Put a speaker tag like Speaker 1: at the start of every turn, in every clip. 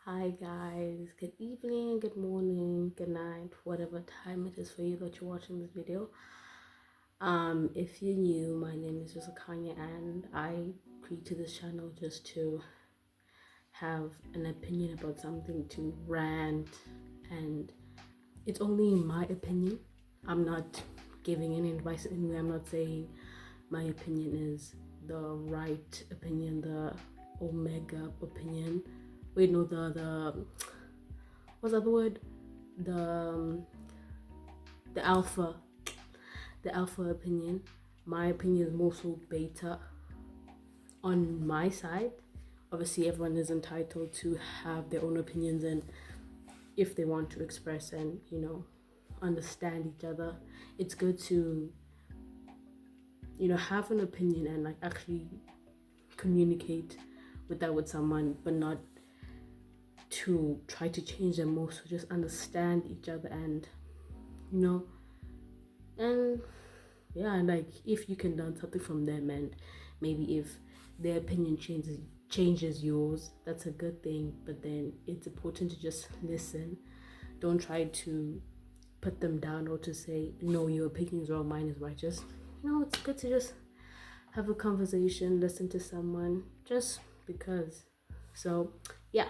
Speaker 1: Hi guys, good evening, good morning, good night, whatever time it is for you that you're watching this video. If you're new, my name is Jessica Kanya and I created this channel just to have an opinion about something, to rant, and it's only my opinion. I'm not giving any advice anyway. I'm not saying my opinion is the right opinion, the omega opinion. Wait, no, the what's the other word? The the alpha, the alpha opinion. My opinion is more so beta on my side. Obviously, everyone is entitled to have their own opinions, and if they want to express and understand each other, it's good to have an opinion and like actually communicate with someone, but not to try to change them more. So just understand each other and you know and yeah, and like if you can learn something from them, and maybe if their opinion changes yours, that's a good thing. But then it's important to just listen. Don't try to put them down or to say no, your opinion is wrong, mine is right. Just it's good to just have a conversation, listen to someone, just because. So yeah,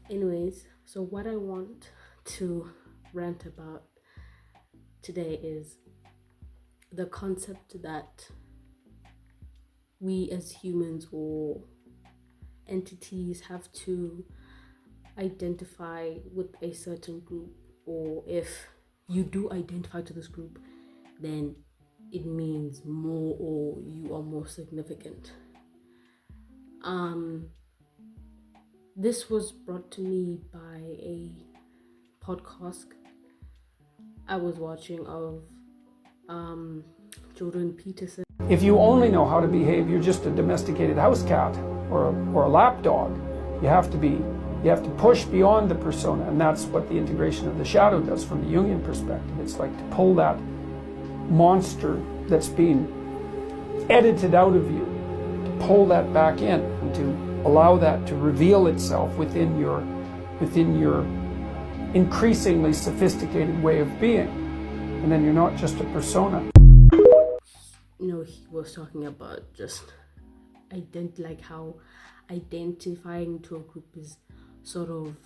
Speaker 1: anyways, so what I want to rant about today is the concept that we as humans or entities have to identify with a certain group, or if you do identify to this group, then it means more, or you are more significant. This was brought to me by a podcast I was watching of Jordan Peterson.
Speaker 2: If you only know how to behave, you're just a domesticated house cat or a lap dog. You have to push beyond the persona, and that's what the integration of the shadow does from the Jungian perspective. It's like to pull that monster that's been edited out of you, to pull that back in, and to allow that to reveal itself within your increasingly sophisticated way of being. And then you're not just a persona.
Speaker 1: He was talking about just like how identifying to a group is sort of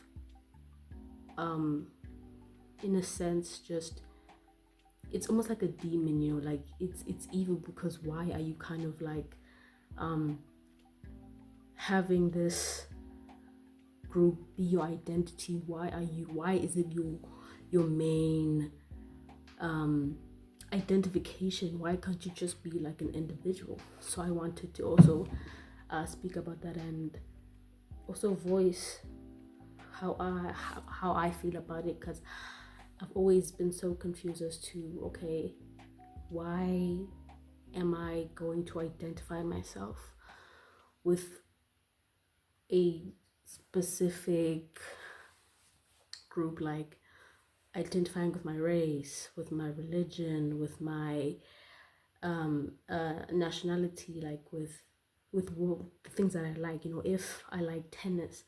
Speaker 1: in a sense, just it's almost like a demon, like it's evil, because why are you kind of like having this group be your identity? Why is it your main identification? Why can't you just be like an individual? So I wanted to also speak about that, and also voice how I feel about it, because I've always been so confused as to, okay, why am I going to identify myself with a specific group, like identifying with my race, with my religion, with my nationality, like with the things that I like. If I like tennis,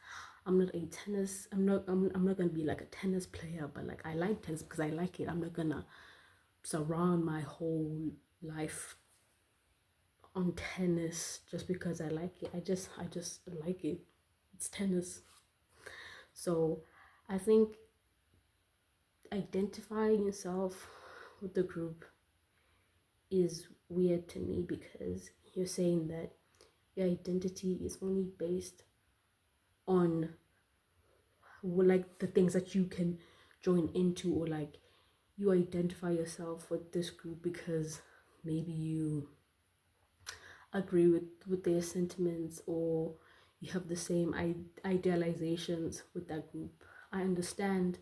Speaker 1: I'm not gonna be like a tennis player, but like I like tennis because I like it. I'm not gonna surround my whole life on tennis just because I like it. I just like it. It's tennis. So I think identifying yourself with the group is weird to me, because you're saying that your identity is only based on like the things that you can join into, or like you identify yourself with this group because maybe you agree with their sentiments, or you have the same idealizations with that group. I understand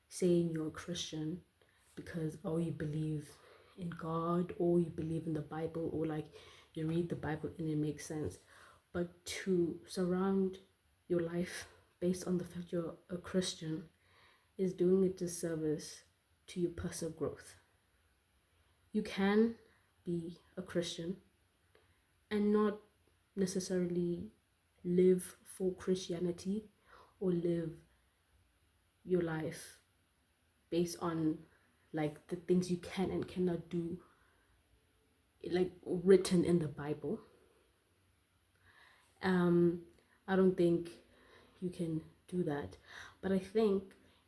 Speaker 1: saying you're a Christian because you believe in God, or you believe in the Bible, or like you read the Bible and it makes sense. But to surround your life based on the fact you're a Christian is doing a disservice to your personal growth. You can be a Christian and not necessarily live for Christianity, or live your life based on like the things you can and cannot do, like written in the Bible. I don't think you can do that, but I think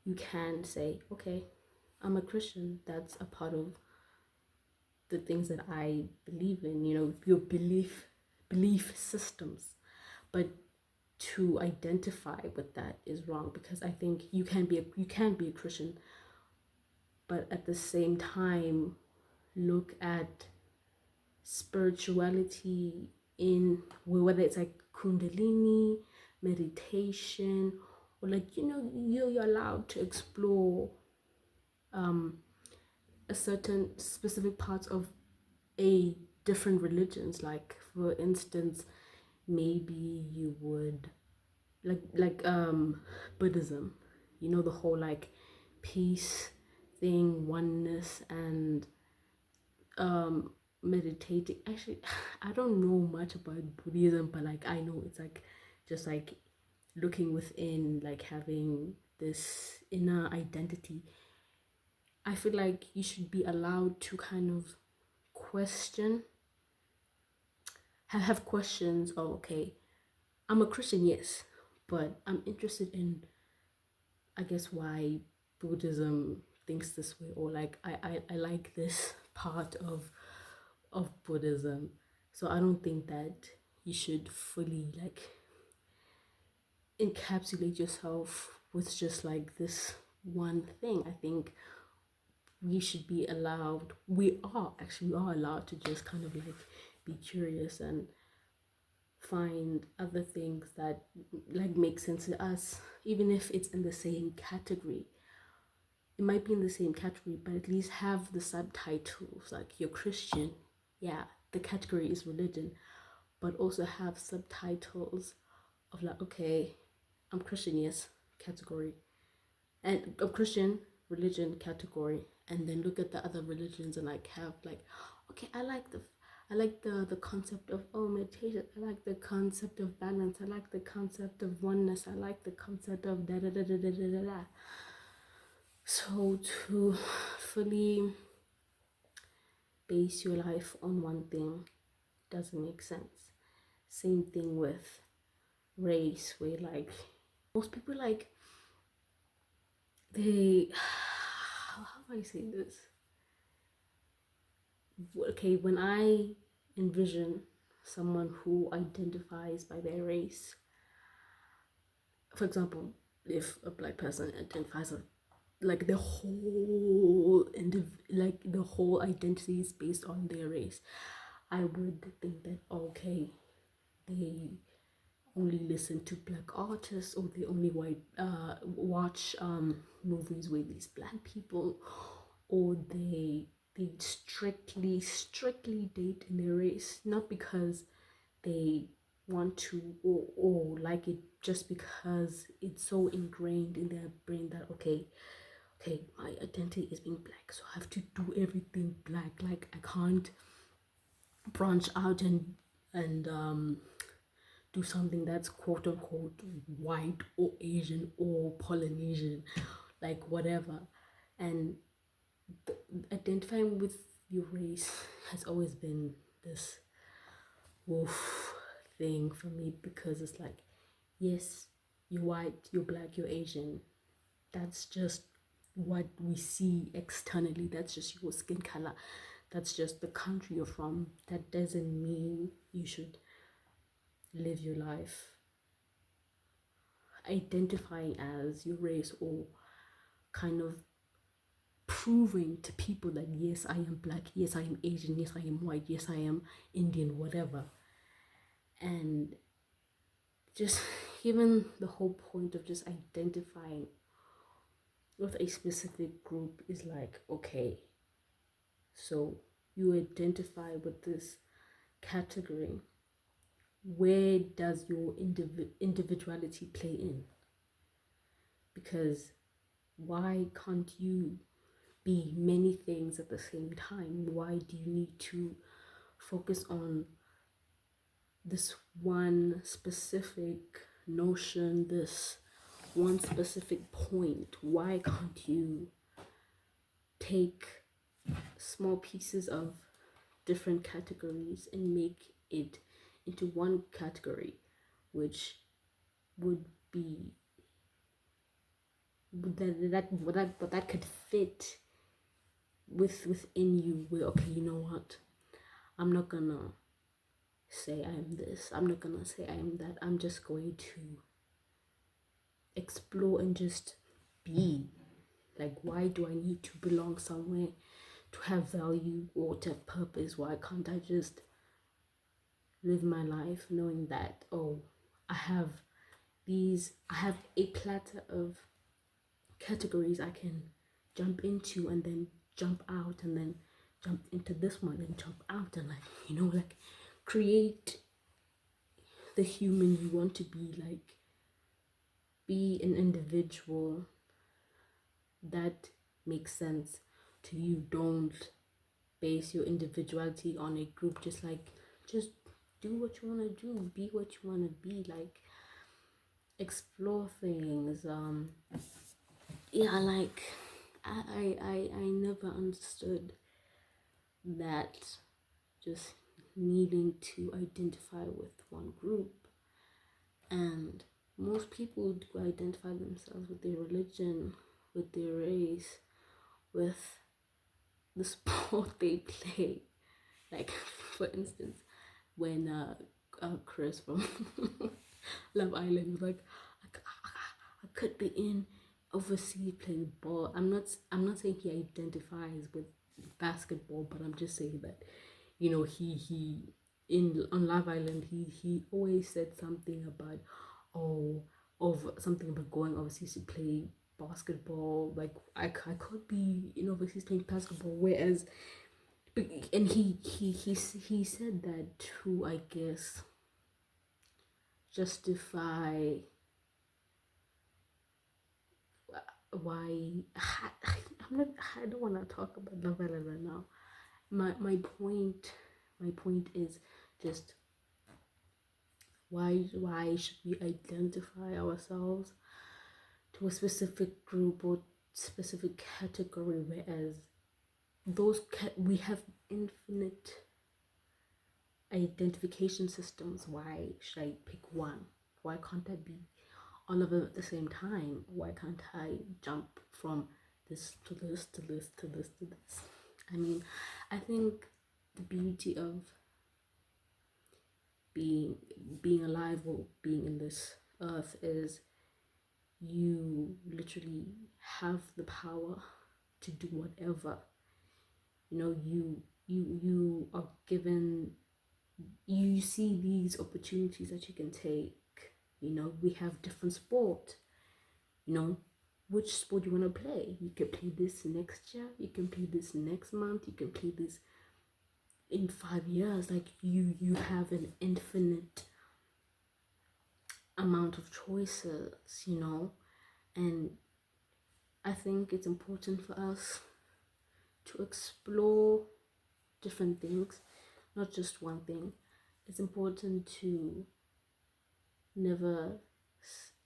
Speaker 1: you can say, okay, I'm a Christian. That's a part of the things that I believe in, your belief systems. But to identify with that is wrong, because I think you can be a Christian, but at the same time look at spirituality in whether it's like kundalini meditation, or like you're allowed to explore a certain specific parts of a different religions. Like for instance, maybe you would like Buddhism, the whole like peace thing, oneness, and meditating. Actually, I don't know much about Buddhism, but like I know it's like just like looking within, like having this inner identity. I feel like you should be allowed to kind of question, have questions. Oh, okay, I'm a Christian, yes, but I'm interested in, I guess, why Buddhism thinks this way, or like I like this part of Buddhism. So I don't think that you should fully like encapsulate yourself with just like this one thing. I think we should be allowed, we are allowed to just kind of like be curious and find other things that like make sense to us, even if it's in the same category. It might be in the same category, but at least have the subtitles. Like you're Christian, yeah, the category is religion, but also have subtitles of like, okay, I'm Christian, yes, category, and I'm Christian, religion, category, and then look at the other religions and like have like, okay, I like the concept of meditation. I like the concept of balance. I like the concept of oneness. I like the concept of da da da da da da da. So to fully base your life on one thing doesn't make sense. Same thing with race, where like most people like they how do I say this? Okay, when I envision someone who identifies by their race, for example, if a black person identifies like the whole like the whole identity is based on their race, I would think that okay, they only listen to black artists, or they only watch movies with these black people, or they strictly date in their race, not because they want to, or like it, just because it's so ingrained in their brain that okay, my identity is being black, so I have to do everything black. Like I can't branch out and do something that's quote unquote white or Asian or Polynesian, like whatever. And identifying with your race has always been this woof thing for me, because it's like, yes, you're white, you're black, you're Asian. That's just what we see externally. That's just your skin color. That's just the country you're from. That doesn't mean you should live your life identifying as your race, or kind of proving to people that yes, I am black, yes, I am Asian, yes, I am white, yes, I am Indian, whatever. And just even the whole point of just identifying with a specific group is like, okay, so you identify with this category, where does your individuality play in? Because why can't you be many things at the same time? Why do you need to focus on this one specific notion, this one specific point? Why can't you take small pieces of different categories and make it into one category, which would be that could fit within you, where, okay, you know what, I'm not gonna say I am this, I'm not gonna say I am that, I'm just going to explore and just be. Like, why do I need to belong somewhere to have value or to have purpose? Why can't I just live my life knowing that, oh, I have a platter of categories I can jump into, and then jump out, and then jump into this one and jump out, and, like, like, create the human you want to be. Like, be an individual that makes sense to you. Don't base your individuality on a group. Just do what you want to do, be what you want to be. Like, explore things. Yeah, like, I never understood that just needing to identify with one group. And most people do identify themselves with their religion, with their race, with the sport they play. Like, for instance, when Chris from Love Island was like, I could be in overseas playing ball. I'm not saying he identifies with basketball, but I'm just saying that, he in on Love Island, he always said something about, something about going overseas to play basketball. Like, I could be in overseas playing basketball, whereas, and he said that to, I guess, justify why. I don't want to talk about Love Island right now. My point is just, why should we identify ourselves to a specific group or specific category, whereas we have infinite identification systems? Why should I pick one? Why can't I be all of them at the same time? Why can't I jump from this to this to this to this to this? I mean, I think the beauty of being alive or being in this earth is you literally have the power to do whatever. You are given, you see these opportunities that you can take. We have different sport. Which sport you want to play? You can play this next year, you can play this next month, you can play this in 5 years. Like, you have an infinite amount of choices, and I think it's important for us to explore different things, not just one thing. It's important to never,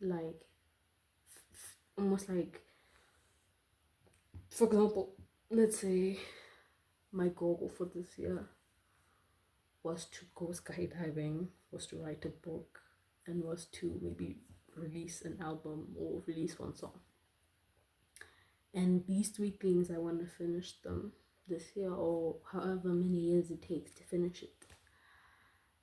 Speaker 1: like, almost like, for example, let's say my goal for this year was to go skydiving, was to write a book, and was to maybe release an album or release one song. And these 3 things, I want to finish them this year, or however many years it takes to finish it.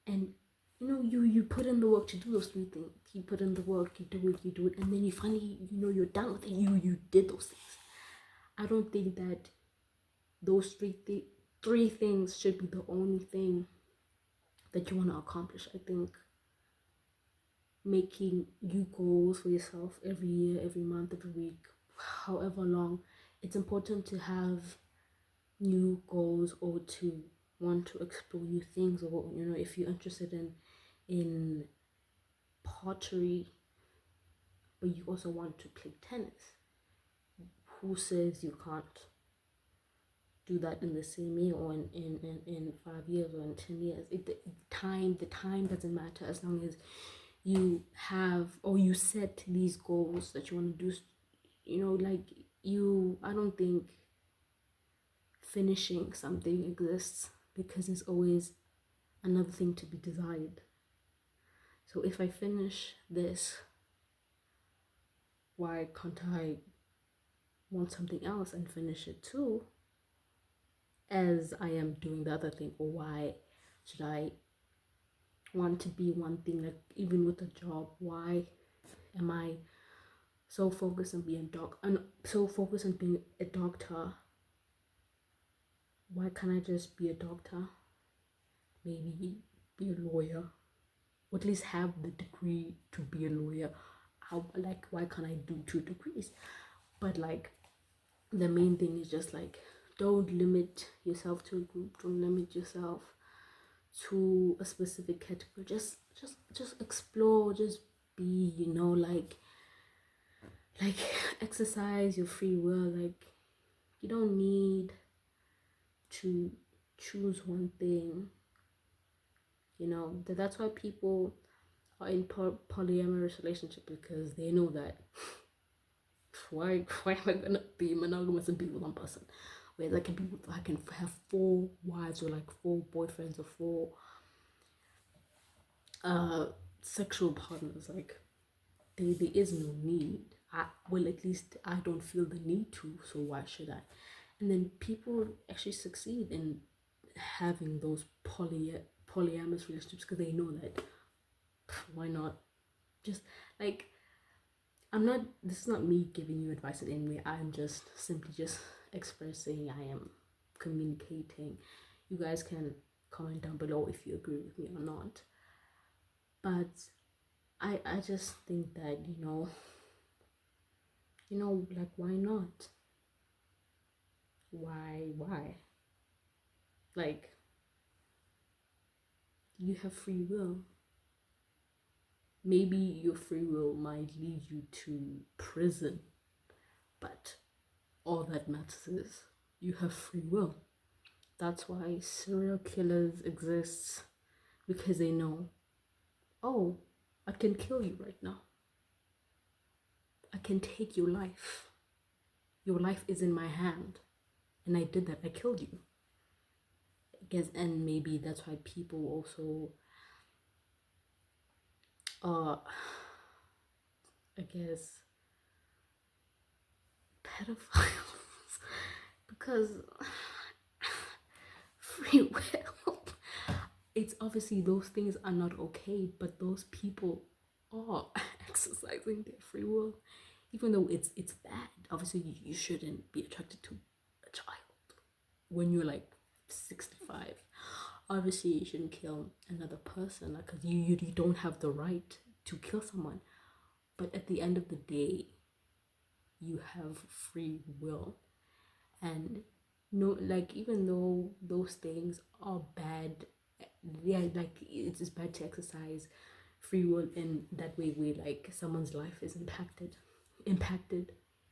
Speaker 1: And you put in the work to do those 3 things. You put in the work, you do it, and then you finally, you're done with it. You did those things. I don't think that those 3 things should be the only thing that you want to accomplish. I think making you goals for yourself every year, every month, every week, however long, it's important to have new goals, or to want to explore new things, or if you're interested in pottery, but you also want to play tennis, who says you can't do that in the same year, or in 5 years, or in 10 years? The time doesn't matter, as long as you have, or you set these goals that you want to do, like, I don't think finishing something exists, because there's always another thing to be desired. So if I finish this, why can't I want something else and finish it too, as I am doing the other thing? Or why should I want to be one thing? Like, even with a job, why am I so focused on being a doctor? Why can't I just be a doctor? Maybe be a lawyer, or at least have the degree to be a lawyer. Why can't I do 2 degrees? But like, the main thing is just like, don't limit yourself to a group, don't limit yourself to a specific category. Just explore, just be, like exercise your free will. Like, you don't need to choose one thing. That's why people are in polyamorous relationship, because they know that why am I gonna be monogamous and be with one person? Whereas I can have 4 wives, or like 4 boyfriends, or 4 sexual partners. Like, there is no need. At least I don't feel the need to, so why should I? And then people actually succeed in having those polyamorous relationships, because they know that why not? Just like, this is not me giving you advice in any way. I'm just simply just expressing, I am communicating. You guys can comment down below if you agree with me or not. But I just think that, like, why not? Why? Like, you have free will. Maybe your free will might lead you to prison, but all that matters is you have free will. That's why serial killers exist, because they know, oh, I can kill you right now. I can take your life. Your life is in my hand, and I did that. I killed you. I guess, and maybe that's why people also, I guess, pedophiles, because free will. It's obviously, those things are not okay, but those people are exercising their free will, even though it's bad. Obviously, you shouldn't be attracted to a child when you're like 65. Obviously, you shouldn't kill another person, because you don't have the right to kill someone. But at the end of the day, you have free will. And no, like, even though those things are bad, yeah, like, it's bad to exercise free will in that way, where like someone's life is impacted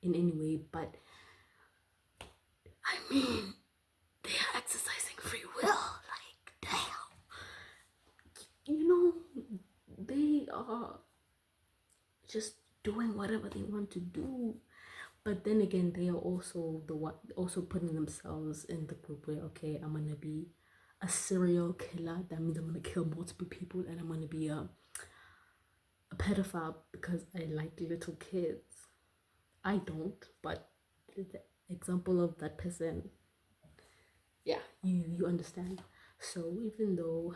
Speaker 1: in any way. But I mean, they are exercising free will. Like, damn, they are just doing whatever they want to do. But then again, they are also also putting themselves in the group where, okay, I'm gonna be a serial killer. That means I'm gonna kill multiple people, and I'm gonna be a pedophile because I like little kids. I don't, but the example of that person, yeah, you understand. So even though,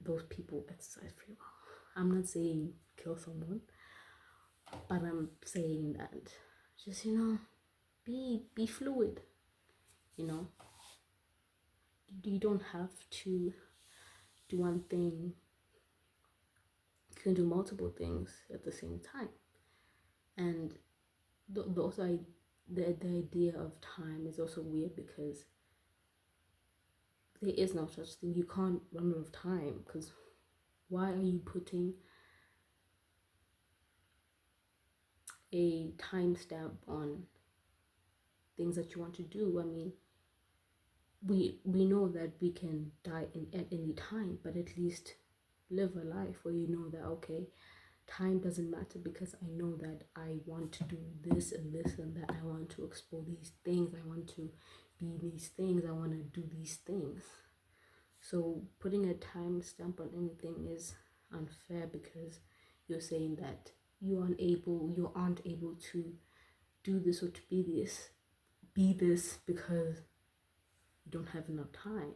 Speaker 1: those people exercise free will, I'm not saying kill someone, but I'm saying that just, be fluid. You don't have to do one thing. You can do multiple things at the same time. And the idea of time is also weird, because there is no such thing. You can't run out of time, because why are you putting a timestamp on things that you want to do? I mean, we know that we can die at any time, but at least live a life where you know that, okay, time doesn't matter, because I know that I want to do this and this and that. I want to explore these things. I want to be these things. I want to do these things. So putting a time stamp on anything is unfair, because you're saying that you aren't able to do this or to be this because you don't have enough time.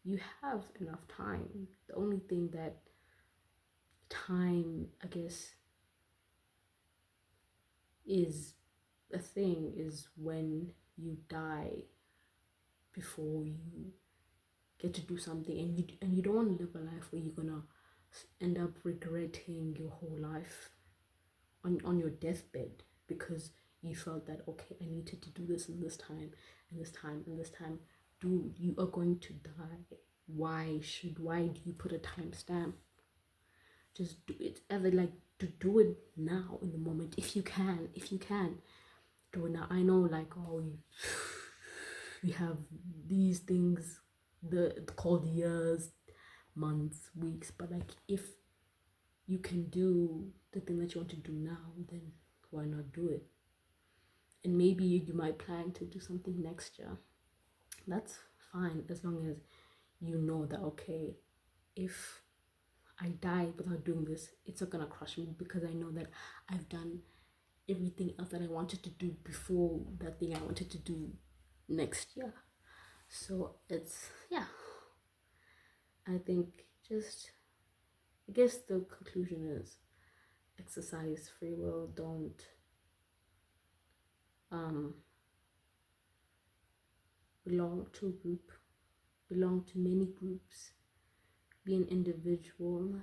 Speaker 1: You have enough time. The only thing that time, I guess, is a thing is when you die before you get to do something, and you don't want to live a life where you're gonna end up regretting your whole life on your deathbed, because you felt that, okay, I needed to do this in this time and this time and this time. Dude, you are going to die. Why do you put a timestamp? Just do it. Ever like to do it now in the moment, if you can do it now. I know, like, oh, we have these things called years, months, weeks, but like, if you can do the thing that you want to do now, then why not do it? And maybe you might plan to do something next year. That's fine, as long as you know that, okay, if I die without doing this, it's not gonna crush me, because I know that I've done everything else that I wanted to do before that thing I wanted to do next year. So it's, yeah, I think I guess the conclusion is exercise free will. Don't belong to a group, belong to many groups, be an individual,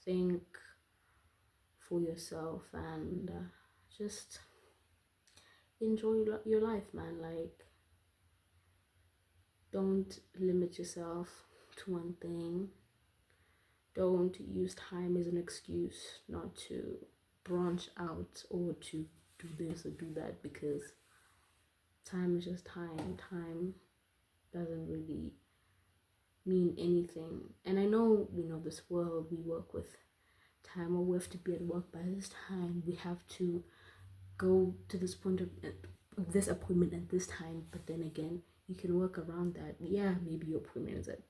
Speaker 1: think for yourself, and just enjoy your life, man. Like, don't limit yourself to one thing. Don't use time as an excuse not to branch out or to do this or do that, because time is just time. Time doesn't really mean anything. And I know, this world, we work with time, or we have to be at work by this time, we have to go to this point of this appointment at this time. But then again, you can work around that. Yeah, maybe your appointment is at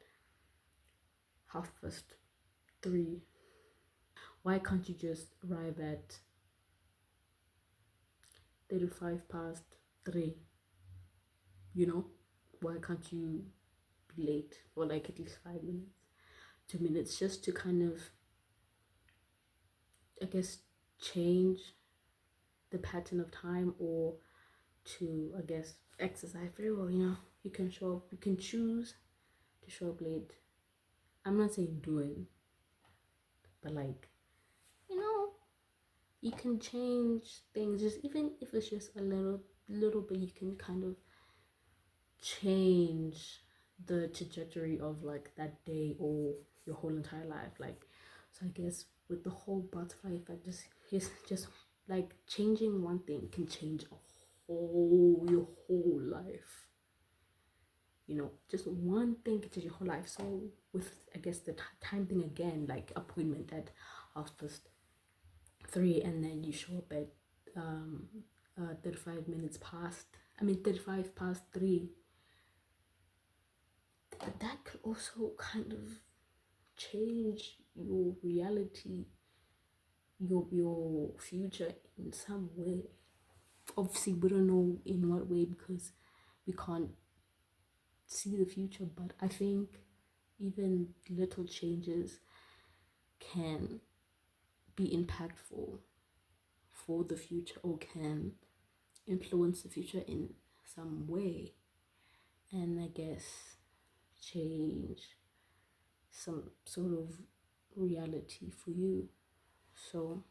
Speaker 1: 3:30. Why can't you just arrive at 3:35? Why can't you be late for like at least 5 minutes, 2 minutes, just to kind of, I guess, change the pattern of time, or to, I guess, exercise very well. You can choose to show up late. I'm not saying do it, but like, you can change things, just even if it's just a little bit. You can kind of change the trajectory of like that day or your whole entire life. Like, so I guess with the whole butterfly effect, just like changing one thing can change your whole life. Just one thing can change your whole life. So with, I guess, the time thing again, like appointment at 3:30, and then you show up at 35 minutes past. 35 past 3. That could also kind of change your reality, your future in some way. Obviously, we don't know in what way, because we can't see the future, but I think even little changes can be impactful for the future, or can influence the future in some way, and I guess change some sort of reality for you. So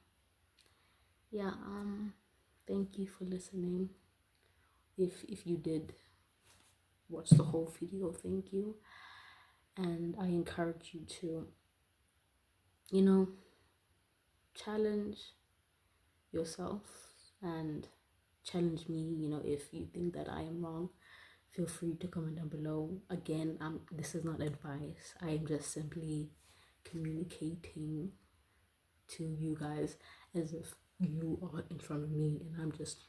Speaker 1: yeah, thank you for listening. If you did watch the whole video, thank you. And I encourage you to challenge yourself and challenge me. If you think that I am wrong, feel free to comment down below. Again, this is not advice. I am just simply communicating to you guys as if you are in front of me and I'm just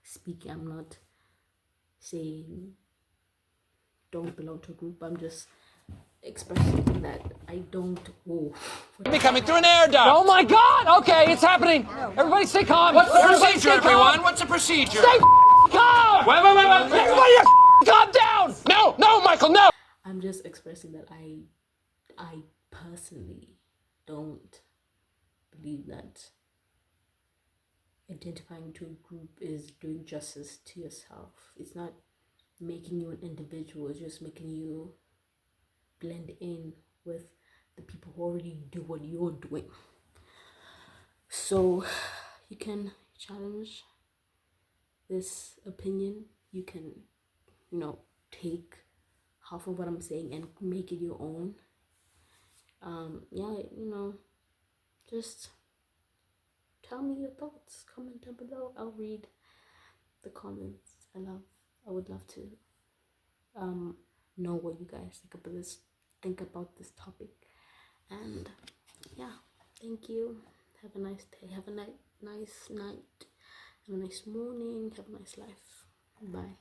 Speaker 1: speaking. I'm not saying don't belong to a group. I'm just expressing that I don't.
Speaker 3: Be coming through an air duct.
Speaker 4: Oh my God! Okay, it's happening. Everybody stay calm.
Speaker 3: What's the
Speaker 4: Everybody
Speaker 3: procedure,
Speaker 4: stay calm.
Speaker 3: everyone? What's the procedure?
Speaker 4: Stay calm.
Speaker 3: Wait.
Speaker 4: Everybody just calm down.
Speaker 3: No, Michael, no.
Speaker 1: I'm just expressing that I personally don't believe that identifying to a group is doing justice to yourself. It's not making you an individual. It's just making you blend in with the people who already do what you're doing. So you can challenge this opinion. You can, take half of what I'm saying and make it your own. Just tell me your thoughts. Comment down below. I'll read the comments. I would love to know what you guys think about this topic. And yeah, thank you. Have a nice day. Have a nice night. Have a nice morning. Have a nice life. Bye.